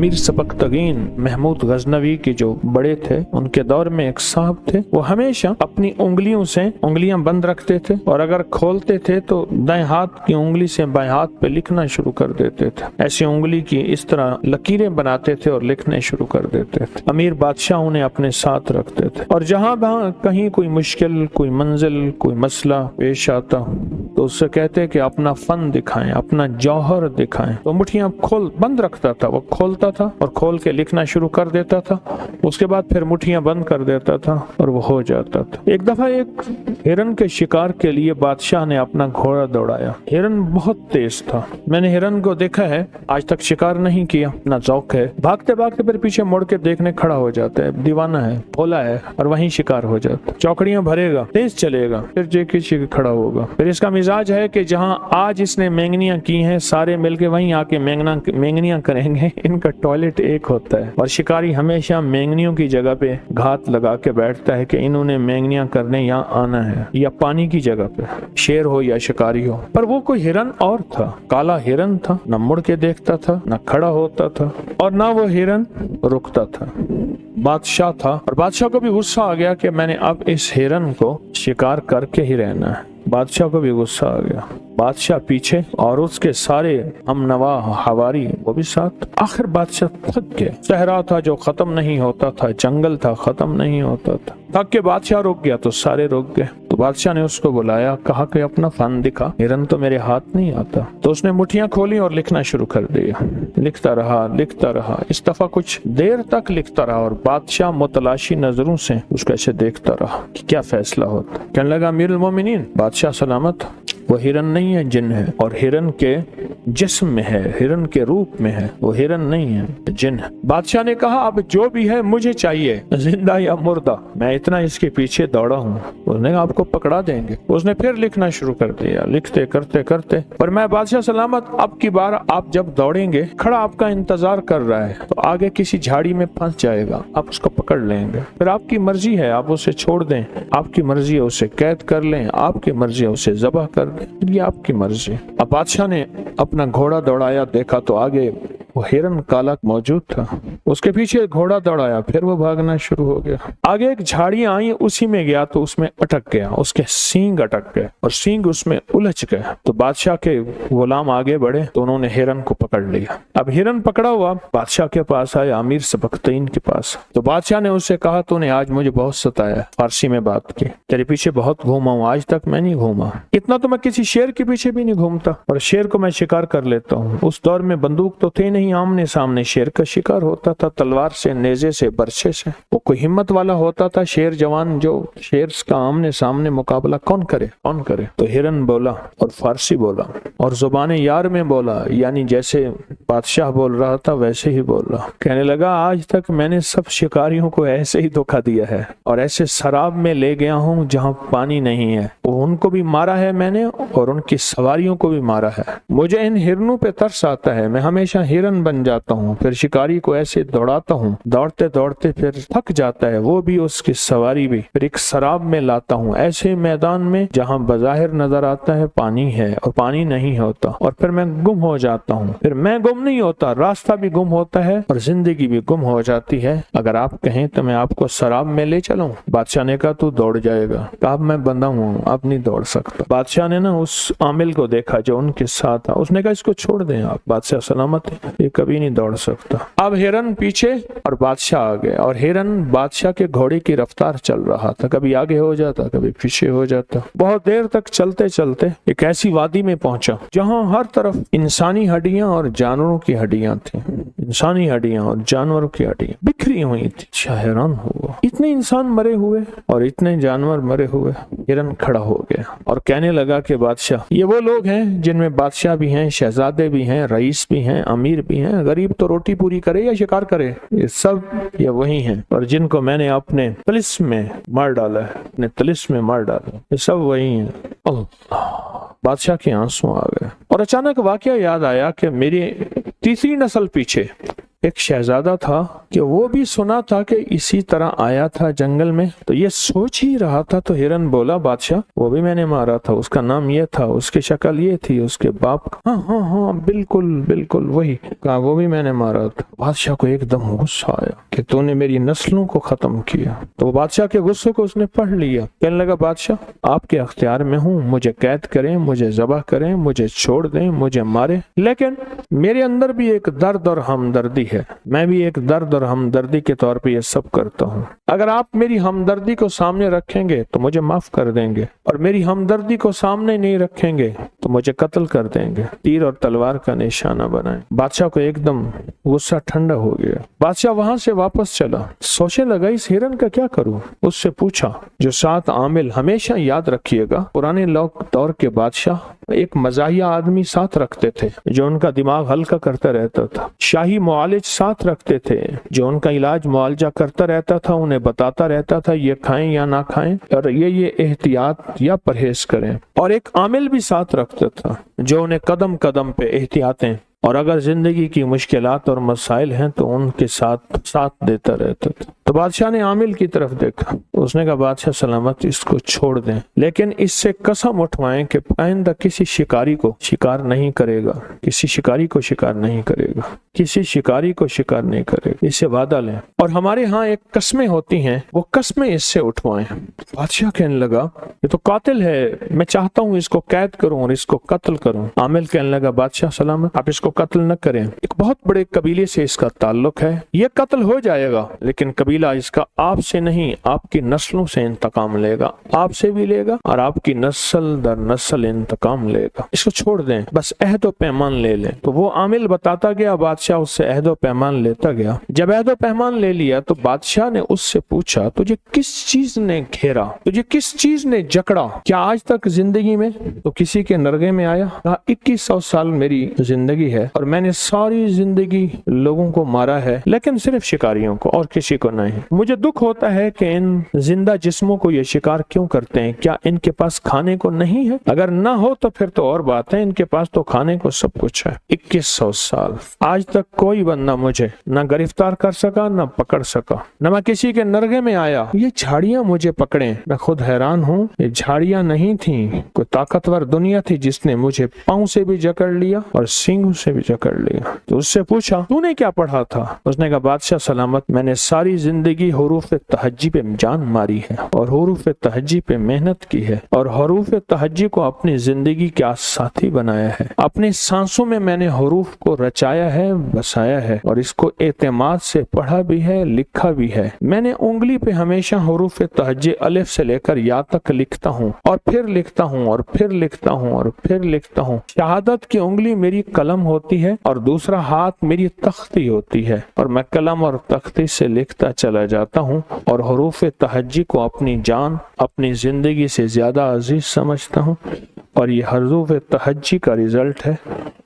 मीर सबकतगीन महमूद गजनवी के जो बड़े थे, उनके दौर में एक साहब थे, वो हमेशा अपनी उंगलियों से उंगलियां बंद रखते थे और अगर खोलते थे तो दाएं हाथ की उंगली से बाएं हाथ पे लिखना शुरू कर देते थे। ऐसी उंगली की इस तरह लकीरें बनाते थे और लिखने शुरू कर देते थे। अमीर बादशाह उन्हें अपने साथ रखते थे और जहां कहीं कोई मुश्किल, कोई मंजिल, कोई मसला पेश आता तो उससे कहते कि अपना फन दिखाएं, अपना जौहर दिखाएं। तो मुट्ठियां बंद रखता था, वो खोलता था और खोल के लिखना शुरू कर देता था। उसके बाद फिर मुट्ठियां बंद कर देता था और वो हो जाता था। एक दफा एक हिरन के शिकार के लिए बादशाह ने अपना घोड़ा दौड़ाया। हिरन बहुत तेज था। मैंने हिरन को देखा है, आज तक शिकार नहीं किया, ना शौक है। भागते भागते फिर पीछे मुड़ के देखने खड़ा हो जाता है, दीवाना है, भोला है और वहीं शिकार हो जाता। चौकड़ियां भरेगा, तेज चलेगा, फिर जे किसी खड़ा होगा। फिर इसका मिजाज है कि जहां आज इसने मेंगनियां की हैं, सारे मिलके वहीं आके मेंगनियां करेंगे। इनका टॉयलेट एक होता है और शिकारी हमेशा मेंगनियों की जगह पे घात लगा के बैठता है कि इन्होंने मेंगनियां करने यहाँ आना है, या पानी की जगह पे, शेर हो या शिकारी हो। पर वो कोई हिरन और था, काला हिरन था, न मुड़ के देखता था, न खड़ा होता था और न वो हिरन रुकता था। बादशाह था और बादशाह को भी गुस्सा आ गया कि मैंने अब इस हिरन को शिकार करके ही रहना है। बादशाह को भी गुस्सा आ गया। बादशाह पीछे और उसके सारे हमनवा हवारी वो भी साथ। आखिर बादशाह थक गया। सहरा था जो खत्म नहीं होता था, जंगल था खत्म नहीं होता था। थक के बादशाह रुक गया तो सारे रुक गए। तो बादशाह ने उसको बुलाया, कहा कि अपना फन दिखा, हिरन तो मेरे हाथ नहीं आता। तो उसने मुट्ठियां खोली और लिखना शुरू कर दिया। लिखता रहा। इस दफा कुछ देर तक लिखता रहा और बादशाह मुतलाशी नजरों से उसको ऐसे देखता रहा कि क्या फैसला होता। कहने लगा, अमीरुल मोमिनीन, बादशाह सलामत, वो हिरन नहीं है, जिन है, और हिरन के जिस्म में है, हिरन के रूप में है, वो हिरन नहीं है, जिन है। बादशाह ने कहा, अब जो भी है मुझे चाहिए, जिंदा या मुर्दा, मैं इतना इसके पीछे दौड़ा हूँ। उसने कहा, आपको पकड़ा देंगे। उसने फिर लिखना शुरू कर दिया, लिखते करते, पर मैं बादशाह सलामत, अब की बार आप जब दौड़ेंगे, खड़ा आपका इंतजार कर रहा है, तो आगे किसी झाड़ी में फंस जाएगा, आप उसको पकड़ लेंगे। फिर आपकी मर्जी है, आप उसे छोड़ दें, आपकी मर्जी है उसे कैद कर लें, आपकी मर्जी है उसे ज़बह कर दें, ये आपकी मर्जी। अब बादशाह ने अपना घोड़ा दौड़ाया, देखा तो आगे वो हिरन काला मौजूद था। उसके पीछे घोड़ा दौड़ाया, फिर वो भागना शुरू हो गया। आगे एक झाड़ी आई, उसी में गया तो उसमें अटक गया, उसके सींग अटक गए और सींग उसमें उलझ गए। तो बादशाह के गुलाम आगे बढ़े तो उन्होंने हिरन को पकड़ लिया। अब हिरन पकड़ा हुआ बादशाह के पास आया, अमीर सबकतगीन के पास। तो बादशाह ने उससे कहा, तूने आज मुझे बहुत सताया, फारसी में बात की, तेरे पीछे बहुत घूमा हूँ, आज तक मैं नहीं घूमा, इतना तो मैं किसी शेर के पीछे भी नहीं घूमता, और शेर को मैं शिकार कर लेता हूँ। उस दौर में बंदूक तो थे नहीं, आमने सामने शेर का शिकार होता था, तलवार से, नेजे से, बरछे से। वो कोई हिम्मत वाला होता था शेर जवान, जो शेर का आमने सामने मुकाबला कौन करे। तो हिरन बोला और फारसी बोला और जुबाने यार में बोला, यानी जैसे बादशाह बोल रहा था वैसे ही बोला। कहने लगा, आज तक मैंने सब शिकारियों को ऐसे ही धोखा दिया है और ऐसे शराब में ले गया हूँ जहाँ पानी नहीं है, उनको भी मारा है मैंने और उनकी सवारियों को भी मारा है। मुझे इन हिरनों पे तरस आता है, मैं हमेशा हिरन बन जाता हूँ, फिर शिकारी को ऐसे दौड़ाता हूँ, दौड़ते दौड़ते फिर थक जाता है, वो भी उसकी सवारी भी, फिर एक शराब में लाता हूँ, ऐसे मैदान में जहाँ बज़ाहिर नजर आता है पानी है और पानी नहीं होता, और फिर मैं गुम हो जाता हूँ। फिर मैं गुम नहीं होता, रास्ता भी गुम होता है और जिंदगी भी गुम हो जाती है। अगर आप कहें तो मैं आपको शराब में ले चलूं। बादशाह ने कहा, तू दौड़ जाएगा। कहा, मैं बंधा हूँ, अब नहीं दौड़ सकता। बादशाह ने ना उस आमिल को देखा जो उनके साथ था, उसने कहा, इसको छोड़ दें आप, बादशाह सलामत है, ये कभी नहीं दौड़ सकता। अब हिरन पीछे और बादशाह आगे, और हिरन बादशाह के घोड़े की रफ्तार चल रहा था, कभी आगे हो जाता, कभी पीछे हो जाता। बहुत देर तक चलते चलते एक ऐसी वादी में पहुंचा जहां हर तरफ इंसानी हड्डियां और जानवरों की हड्डियां थी। इंसानी हड्डियां और जानवरों की हड्डियां बिखरी हुई थी। हैरान हुआ, इतने इंसान मरे हुए और इतने जानवर मरे हुए। हिरन खड़ा हो गया और कहने लगा कि बादशाह, ये वो लोग हैं जिनमें बादशाह भी हैं, शहजादे भी हैं, रईस भी हैं, अमीर भी हैं। गरीब तो रोटी पूरी करे या शिकार करे, ये सब ये वही हैं, और जिनको मैंने अपने तिलिस्म में मार डाला है, अपने तिलिस्म में मार डाला, ये सब वही हैं। बादशाह के आंसू आ गए और अचानक वाकया याद आया कि मेरी तीसरी नस्ल पीछे एक शहजादा था कि वो भी सुना था कि इसी तरह आया था जंगल में, तो ये सोच ही रहा था। तो हिरन बोला, बादशाह, वो भी मैंने मारा था, उसका नाम ये था, उसकी शक्ल ये थी, उसके बाप हाँ बिल्कुल वही। कहा, वो भी मैंने मारा था, बादशाह को एकदम गुस्सा आया कि तूने मेरी नस्लों को खत्म किया। तो बादशाह के गुस्से को उसने पढ़ लिया। कहने लगा, बादशाह आपके अख्तियार में हूँ, मुझे कैद करें, मुझे ज़बह करें, मुझे छोड़ दें, मुझे मारे, लेकिन मेरे अंदर भी एक दर्द और हमदर्दी है। मैं भी एक दर्द और हमदर्दी के तौर पे ये सब करता हूँ। अगर आप मेरी हमदर्दी को सामने रखेंगे तो मुझे माफ कर देंगे, और मेरी हमदर्दी को सामने नहीं रखेंगे तो मुझे कत्ल कर देंगे, तीर और तलवार का निशाना बनाए। बादशाह को एकदम गुस्सा ठंडा हो गया। बादशाह वहां से वापस चला, सोचने लगा इस हिरन का क्या करूं। उससे पूछा, जो 7 आमिल, हमेशा याद रखिएगा पुराने दौर के बादशाह एक मजाहिया आदमी साथ रखते थे जो उनका दिमाग हल्का करता रहता था। शाही मुआलिज साथ रखते थे जो उनका इलाज मुआलजा करता रहता था, उन्हें बताता रहता था ये खाएं या ना खाएं, और ये एहतियात या परहेज करें। और एक आमिल भी साथ रखता था जो उन्हें कदम कदम पे एहतियातें, और अगर जिंदगी की मुश्किलात और मसाइल हैं तो उनके साथ देता रहता था। तो बादशाह ने आमिल की तरफ देखा, उसने कहा, बादशाह सलामत, इसको छोड़ दें, लेकिन इससे कसम उठवाएं कि आइंदा किसी शिकारी को शिकार नहीं करेगा, किसी शिकारी को शिकार नहीं करेगा, किसी शिकारी को शिकार नहीं करेगा, इससे वादा लें। और हमारे यहाँ एक कस्में होती हैं, वो कस्में इससे उठवाएं। बादशाह कहने लगा, ये तो कातिल है, मैं चाहता हूँ इसको कैद करूं और इसको कत्ल करूं। आमिल कहने लगा, बादशाह सलामत, आप इसको कत्ल न करें, एक बहुत बड़े कबीले से इसका ताल्लुक है, ये कत्ल हो जाएगा, लेकिन कबीला इसका आपसे नहीं आपकी नस्लों से इंतकाम लेगा, आपसे भी लेगा और आपकी नस्ल दर नस्ल इंतकाम लेगा, इसको छोड़ दें, बस अहद व पैमान ले लें। तो वो आमिल बताता गया, बादशाह उससे अहद व पैमान लेता गया। जब अहद व पैमान ले लिया तो बादशाह ने उससे पूछा, तुझे किस चीज ने घेरा, तुझे किस चीज ने जकड़ा, क्या आज तक जिंदगी में तो किसी के नरगे में आया? कहा, 2100 साल मेरी जिंदगी है और मैंने सारी जिंदगी लोगों को मारा है, लेकिन सिर्फ शिकारियों को और किसी को नहीं। मुझे दुख होता है कि इन जिंदा जिस्मों को ये शिकार क्यों करते हैं, क्या इनके पास खाने को नहीं है? अगर ना हो तो फिर तो और बात है, इनके पास तो खाने को सब कुछ है। 2100 साल आज तक कोई बंदा मुझे न गिरफ्तार कर सका, न पकड़ सका, न मैं किसी के नरगे में आया। ये झाड़ियां मुझे पकड़े, मैं खुद हैरान हूँ, ये झाड़ियां नहीं थी, कोई ताकतवर दुनिया थी जिसने मुझे पाँव से भी जकड़ लिया और सींगों से भी जकड़ लिया। तो उससे पूछा, तूने क्या पढ़ा था? उसने कहा, बादशाह सलामत, मैंने सारी जिंदगी हुरूफ तहज्जी पे जान मारी है और हुरूफ तहज्जी पे मेहनत की है और हुरूफ तहज्जी को अपनी जिंदगी का साथी बनाया है। अपनी सांसों में मैंने हुरूफ को रचाया है, बसाया है और इसको एतमाद से पढ़ा भी है, लिखा भी है। मैंने उंगली पे हमेशा हुरूफ तहज्जी अलिफ से लेकर या तक लिखता हूँ और फिर लिखता हूँ और फिर लिखता हूँ और फिर लिखता हूँ। शहादत की उंगली मेरी कलम होती है और दूसरा हाथ मेरी तख्ती होती है और मैं कलम और तख्ती से लिखता चला जाता हूँ और हुरूफ तहज्जी को अपनी जान, अपनी जिंदगी से ज्यादा अजीज समझता हूँ और ये हुरूफ तहज्जी का रिजल्ट है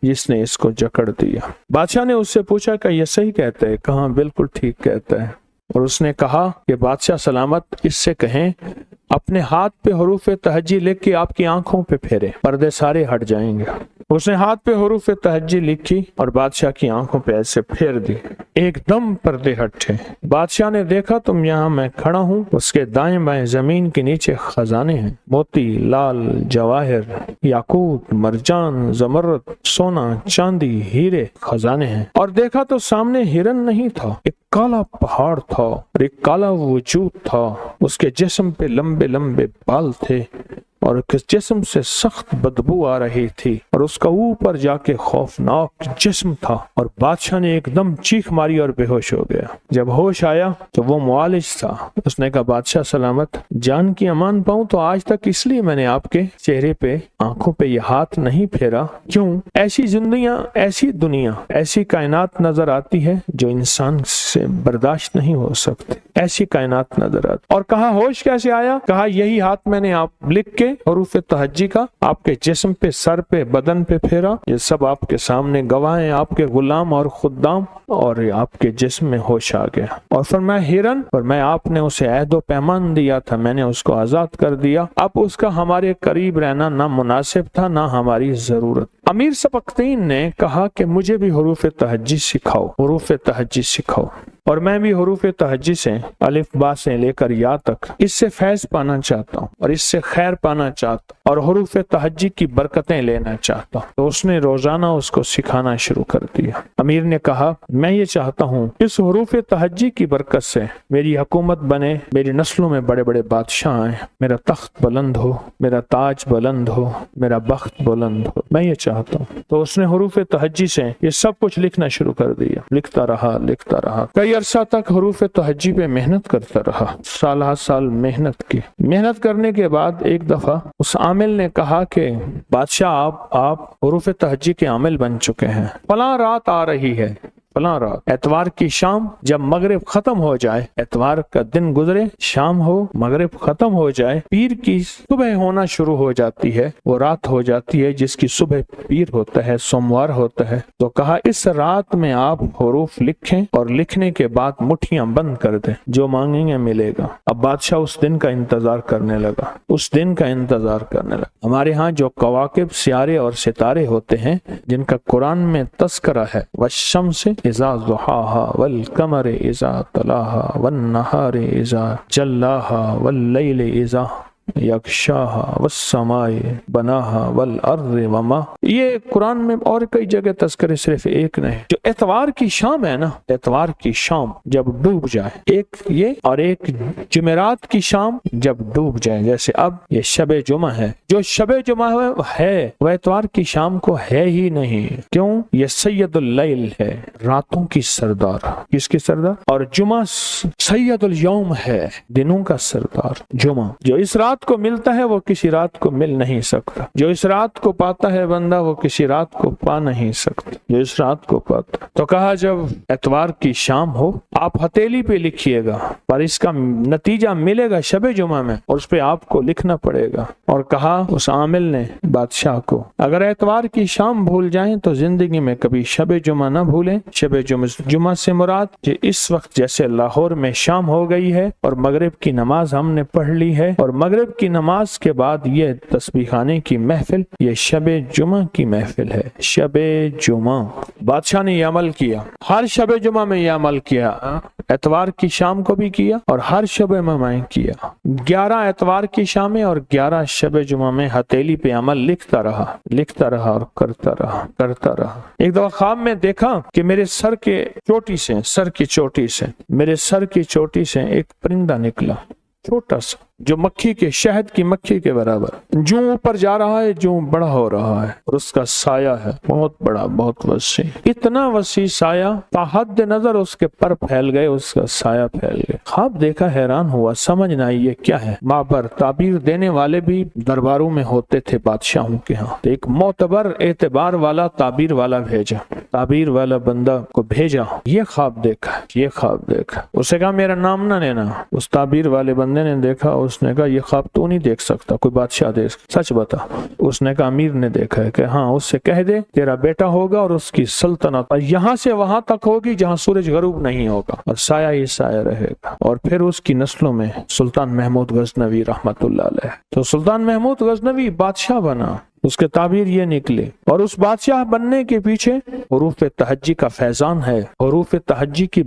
जिसने इसको जकड़ दिया। बादशाह ने उससे पूछा कि ये सही कहता है? कहा, बिल्कुल ठीक कहता है। और उसने कहा कि बादशाह सलामत, इससे कहें अपने हाथ पे हुरूफ तहज्जी लिख के आपकी आंखों पे फेरे, पर्दे सारे हट जाएंगे। उसने हाथ पे हुरूफ तहज्जी लिखी और बादशाह की आंखों पे ऐसे फेर दी, एकदम पर्दे हटे। बादशाह ने देखा, तुम यहाँ मैं खड़ा हूँ, उसके दाएं बाएं जमीन के नीचे खजाने हैं, मोती, लाल, जवाहिर, याकूत, मरजान, जमरद, सोना, चांदी, हीरे खजाने हैं। और देखा तो सामने हिरन नहीं था, एक काला पहाड़ था और एक काला वजूद था। उसके जिस्म पे लंबे लंबे बाल थे और जिस्म से सख्त बदबू आ रही थी और उसका ऊपर जाके खौफनाक जिस्म था। और बादशाह ने एकदम चीख मारी और बेहोश हो गया। जब होश आया तो वो मुआलिज था। उसने कहा, बादशाह सलामत, जान की अमान पाऊं तो आज तक इसलिए मैंने आपके चेहरे पे, आंखों पे ये हाथ नहीं फेरा। क्यों? ऐसी जिंदगियां, ऐसी दुनिया, ऐसी कायनात नजर आती है जो इंसान से बर्दाश्त नहीं हो सकती। ऐसी कायनात नजर आती। और कहा, होश कैसे आया? कहा, यही हाथ मैंने आप लिख के हुरूफ तहज्जी का आपके जिस्म पे, सर पे, बदन पे फेरा। ये सब आपके सामने गवाह हैं, आपके गुलाम और खुद्दाम, और आपके जिस्म में होश आ गया। और फरमाया, हिरन, और मैं आपने उसे अहद व पैमान दिया था, मैंने उसको आजाद कर दिया। अब उसका हमारे करीब रहना ना मुनासिब था ना हमारी जरूरत। अमीर सबकतीन ने कहा कि मुझे भी हुरूफ तहज्जी सिखाओ, हुरूफ तहज्जी सिखाओ। اور میں بھی حروف تہجی سے الف با سے لے کر یا تک اس سے فیض پانا چاہتا ہوں اور اس سے خیر پانا چاہتا ہوں اور حروف تہجی کی برکتیں لینا چاہتا ہوں۔ تو اس نے روزانہ اس کو سکھانا شروع کر دیا۔ امیر نے کہا میں یہ چاہتا ہوں اس حروف تہجی کی برکت سے میری حکومت بنے، میری نسلوں میں بڑے بڑے بادشاہ آئیں، میرا تخت بلند ہو، میرا تاج بلند ہو، میرا بخت بلند ہو، میں یہ چاہتا ہوں۔ تو اس نے حروف تہجی سے یہ سب کچھ لکھنا شروع کر دیا۔ لکھتا رہا کئی عرصہ تک حروف تہجی پہ محنت کرتا رہا، سالہ سال محنت کی۔ محنت کرنے کے بعد ایک دفعہ اس عامل نے کہا کہ بادشاہ آپ حروف تہجی کے عامل بن چکے ہیں، فلاں رات آ رہی ہے، فلاں رات اتوار کی شام جب مغرب ختم ہو جائے، اتوار کا دن گزرے، شام ہو، مغرب ختم ہو جائے، پیر کی صبح ہونا شروع ہو جاتی ہے، وہ رات ہو جاتی ہے جس کی صبح پیر ہوتا ہے، سوموار ہوتا ہے۔ تو کہا اس رات میں آپ حروف لکھیں اور لکھنے کے بعد مٹھیاں بند کر دیں، جو مانگیں گے ملے گا۔ اب بادشاہ اس دن کا انتظار کرنے لگا، ہمارے ہاں جو کواکب، سیارے اور ستارے ہوتے ہیں جن کا قرآن میں تذکرہ ہے، والشمس اذا ضحاها والقمر اذا تلاها والنہار اذا جلاها واللیل اذا یغشاها والسماء بناها والارض وما، یہ قرآن میں اور کئی جگہ تذکرے، صرف ایک نہیں۔ جو اتوار کی شام ہے نا، اتوار کی شام جب ڈوب جائے، ایک یہ اور ایک جمعرات کی شام جب ڈوب جائے، جیسے اب یہ شب جمعہ ہے، جو شب جمعہ ہے وہ اتوار کی شام کو ہے ہی نہیں، کیوں؟ یہ سید اللیل ہے، راتوں کی سردار۔ کس کی سردار؟ اور جمعہ سید الیوم ہے، دنوں کا سردار۔ جمعہ جو اس رات کو ملتا ہے وہ کسی رات کو مل نہیں سکتا، جو اس رات کو پاتا ہے بندہ وہ کسی رات کو پا نہیں سکتا، جو اس رات کو پاتا۔ تو کہا جب اتوار کی شام ہو آپ ہتھیلی پہ لکھیے گا، پر اس کا نتیجہ ملے گا شب جمعہ میں، اور اس پہ آپ کو لکھنا پڑے گا۔ اور کہا اس عامل نے بادشاہ کو اگر اتوار کی شام بھول جائیں تو زندگی میں کبھی شب جمعہ نہ بھولیں۔ شب جمعہ سے مراد کہ اس وقت جیسے لاہور میں شام ہو گئی ہے اور مغرب کی نماز ہم نے پڑھ لی ہے، اور مغرب کی نماز کے بعد یہ تسبیح خانے کی محفل، یہ شب جمعہ کی محفل ہے، شب جمعہ۔ بادشاہ نے یہ عمل کیا، ہر شب جمعہ میں یہ عمل کیا، اتوار کی شام کو بھی کیا اور ہر شب میں کیا۔ 11 اتوار کی شامیں اور 11 شب جمعہ میں ہتھیلی پہ عمل لکھتا رہا اور کرتا رہا۔ ایک دفعہ خواب میں دیکھا کہ میرے سر کی چوٹی سے ایک پرندہ نکلا، چھوٹا سا، جو مکھی کے شہد کی مکھی کے برابر، جو اوپر جا رہا ہے، جو بڑا ہو رہا ہے، اور اس کا سایہ ہے بہت بڑا، بہت وسیع، اتنا وسیع سایہ تا حد نظر اس کے پر پھیل گئے، اس کا سایہ پھیل گئے۔ خواب دیکھا، حیران ہوا، سمجھ نہ آئی یہ کیا ہے۔ معبر تعبیر دینے والے بھی درباروں میں ہوتے تھے بادشاہوں کے ہاں، تو ایک معتبر اعتبار والا تعبیر والا بندہ کو بھیجا، یہ خواب دیکھا۔ اسے کہا میرا نام نہ لینا۔ اس تعبیر والے بندے نے دیکھا، اس نے کہا یہ خواب تو نہیں دیکھ سکتا، کوئی بادشاہ دیکھ، سچ بتا۔ اس نے کہا امیر نے دیکھا ہے، کہ ہاں اس سے کہہ دے تیرا بیٹا ہوگا اور اس کی سلطنت اور یہاں سے وہاں تک ہوگی جہاں سورج غروب نہیں ہوگا، اور سایہ ہی سایہ رہے گا، اور پھر اس کی نسلوں میں سلطان محمود غزنوی رحمت اللہ علیہ۔ تو سلطان محمود غزنوی بادشاہ بنا، اس کے تعبیر یہ نکلی، اور اس بادشاہ بننے کے پیچھے حروف تہجی کا فیضان ہے، حروف تہجی کی